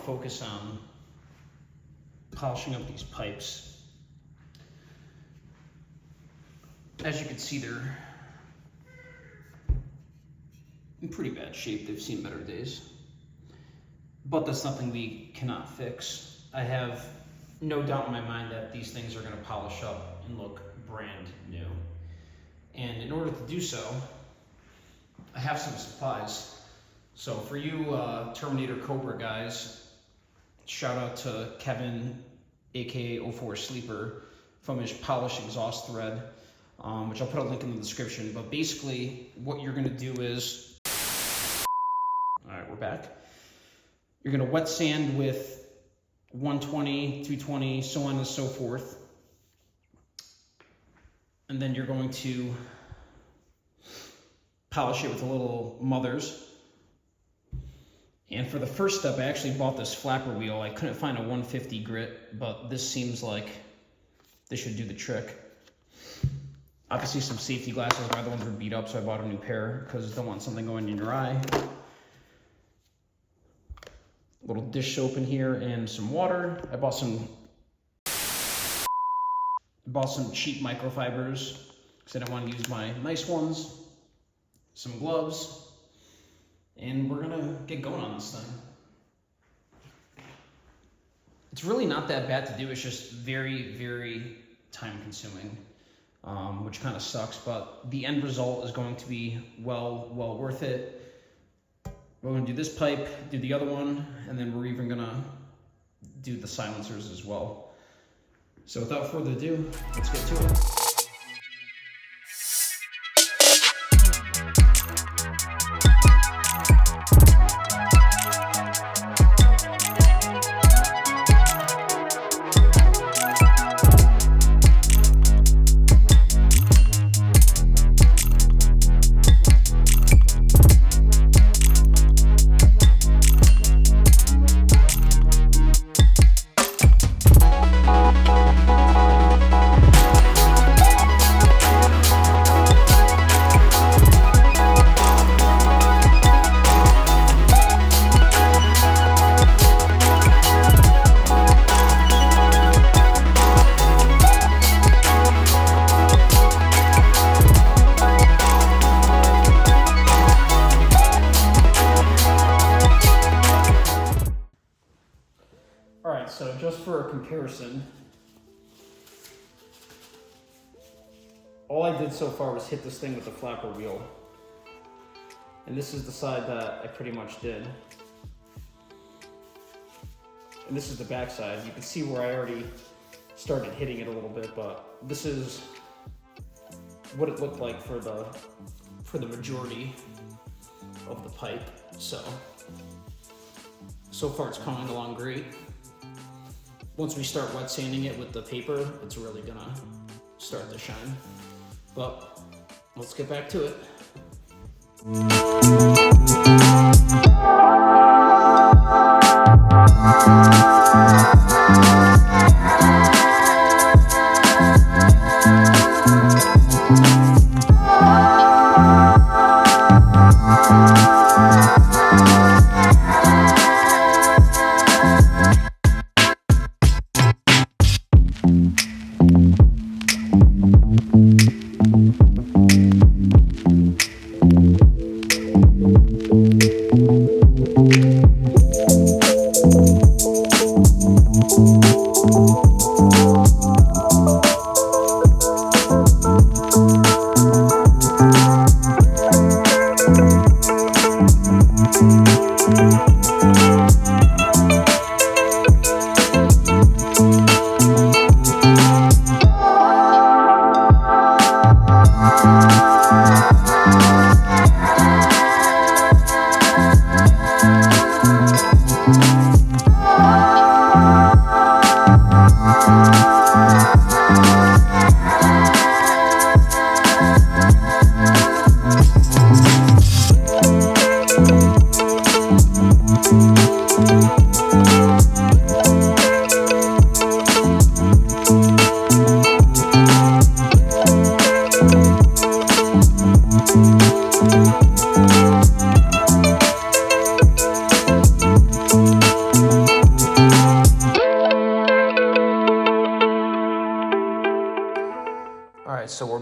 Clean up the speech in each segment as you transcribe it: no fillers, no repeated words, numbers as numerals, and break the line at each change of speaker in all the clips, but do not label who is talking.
to focus on polishing up these pipes. As you can see, they're in pretty bad shape. They've seen better days. But that's nothing we cannot fix. I have no doubt in my mind that these things are going to polish up and look brand new. And in order to do so, I have some supplies. So for you Terminator Cobra guys, shout out to Kevin, aka 04 Sleeper, from his polished exhaust thread, which I'll put a link in the description. But basically, what you're going to do is, all right, we're back. You're going to wet sand with 120, 220, so on and so forth. And then you're going to polish it with a little Mothers. And for the first step, I actually bought this flapper wheel. I couldn't find a 150 grit, but this seems like this should do the trick. Obviously some safety glasses, my other ones were beat up, so I bought a new pair because I don't want something going in your eye. A little dish soap in here and some water. I bought some cheap microfibers because I didn't want to use my nice ones. Some gloves, and we're gonna get going on this thing. It's really not that bad to do. It's just very, very time consuming, which kind of sucks, but the end result is going to be well worth it. We're gonna do this pipe, do the other one, and then we're even gonna do the silencers as well. So without further ado, let's get to it. So just for a comparison, all I did so far was hit this thing with the flapper wheel. And this is the side that I pretty much did. And this is the back side. You can see where I already started hitting it a little bit, but this is what it looked like for the majority of the pipe. So far it's coming along great. Once we start wet sanding it with the paper, it's really gonna start to shine. But let's get back to it.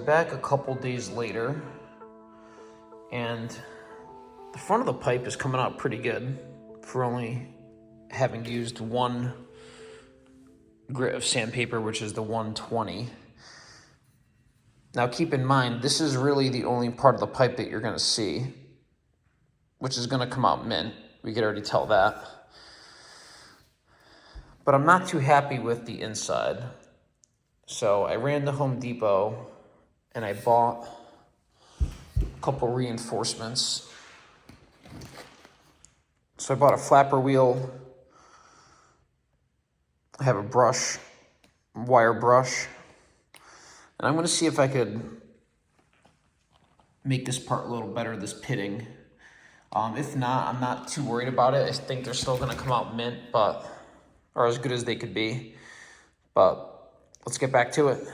back a couple days later, and the front of the pipe is coming out pretty good for only having used one grit of sandpaper, which is the 120. Now keep in mind, this is really the only part of the pipe that you're gonna see, which is gonna come out mint. We could already tell that. But I'm not too happy with the inside. So I ran to Home Depot and I bought a couple reinforcements. So I bought a flapper wheel. I have a brush, wire brush. And I'm gonna see if I could make this part a little better, this pitting. If not, I'm not too worried about it. I think they're still gonna come out mint, or as good as they could be. But let's get back to it.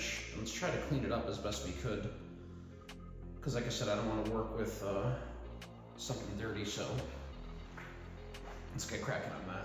wrench. Let's try to clean it up as best we could. Because like I said, I don't want to work with something dirty, so let's get cracking on that.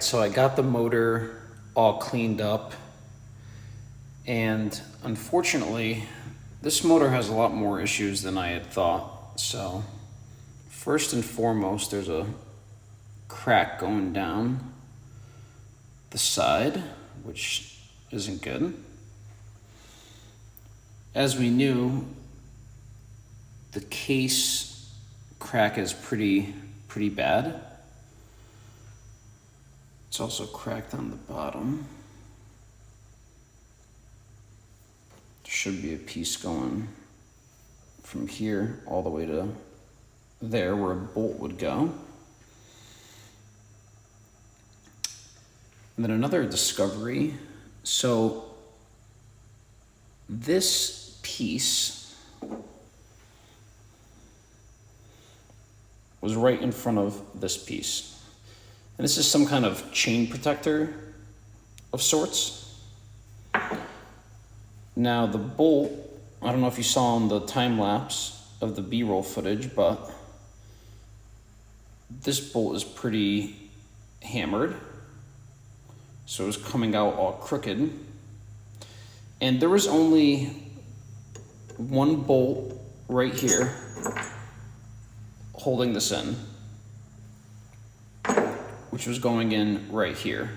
So I got the motor all cleaned up, and unfortunately this motor has a lot more issues than I had thought. So first and foremost, there's a crack going down the side, which isn't good. As we knew, the case crack is pretty bad. It's also cracked on the bottom. There should be a piece going from here all the way to there where a bolt would go. And then another discovery. So this piece was right in front of this piece. And this is some kind of chain protector of sorts. Now the bolt, I don't know if you saw on the time lapse of the B-roll footage, but this bolt is pretty hammered. So it was coming out all crooked. And there was only one bolt right here holding this in, which was going in right here.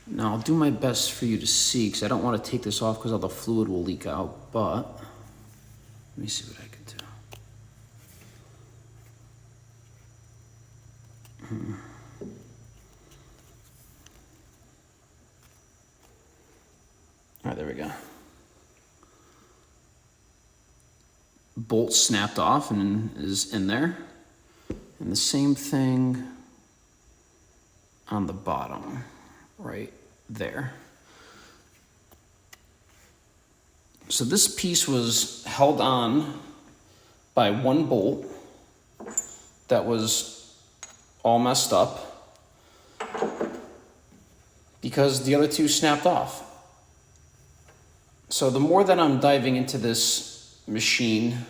Now I'll do my best for you to see, because I don't want to take this off because all the fluid will leak out, but let me see what I can do. All right, there we go. Bolt snapped off and is in there. And the same thing on the bottom, right there. So this piece was held on by one bolt that was all messed up because the other two snapped off. So the more that I'm diving into this machine,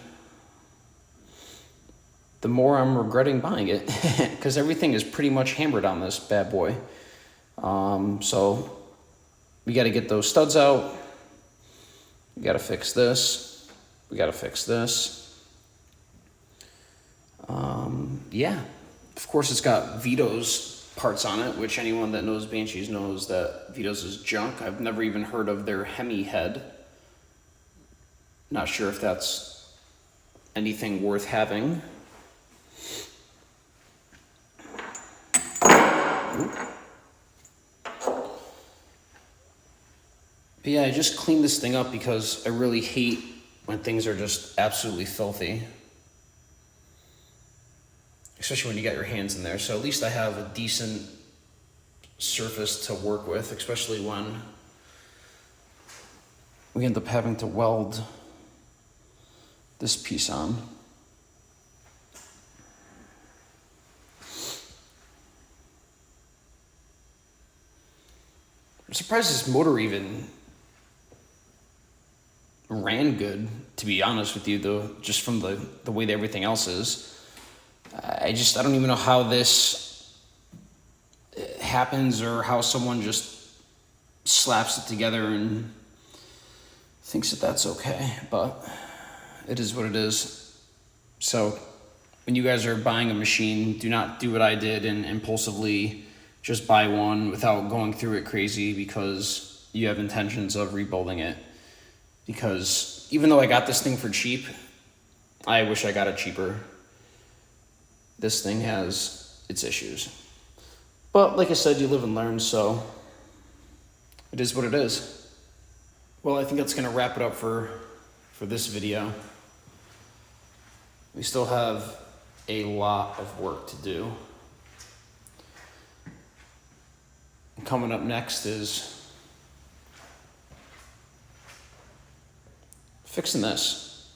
the more I'm regretting buying it because everything is pretty much hammered on this bad boy. So we got to get those studs out. We got to fix this. We got to fix this. Yeah, of course it's got Vito's parts on it, which anyone that knows Banshees knows that Vito's is junk. I've never even heard of their Hemi head. Not sure if that's anything worth having. But yeah, I just cleaned this thing up because I really hate when things are just absolutely filthy. Especially when you got your hands in there. So at least I have a decent surface to work with, especially when we end up having to weld this piece on. I'm surprised this motor even ran good, to be honest with you, though, just from the way that everything else is. I don't even know how this happens, or how someone just slaps it together and thinks that that's okay, but it is what it is. So when you guys are buying a machine, do not do what I did and impulsively just buy one without going through it crazy because you have intentions of rebuilding it. Because even though I got this thing for cheap, I wish I got it cheaper. This thing has its issues. But like I said, you live and learn, so it is what it is. Well, I think that's gonna wrap it up for this video. We still have a lot of work to do. Coming up next is fixing this.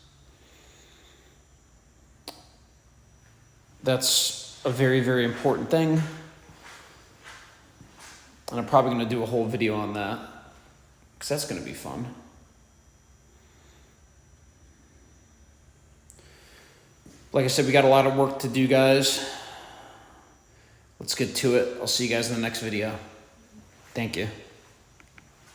That's a very, very important thing. And I'm probably gonna do a whole video on that, because that's gonna be fun. Like I said, we got a lot of work to do, guys. Let's get to it. I'll see you guys in the next video. Thank you.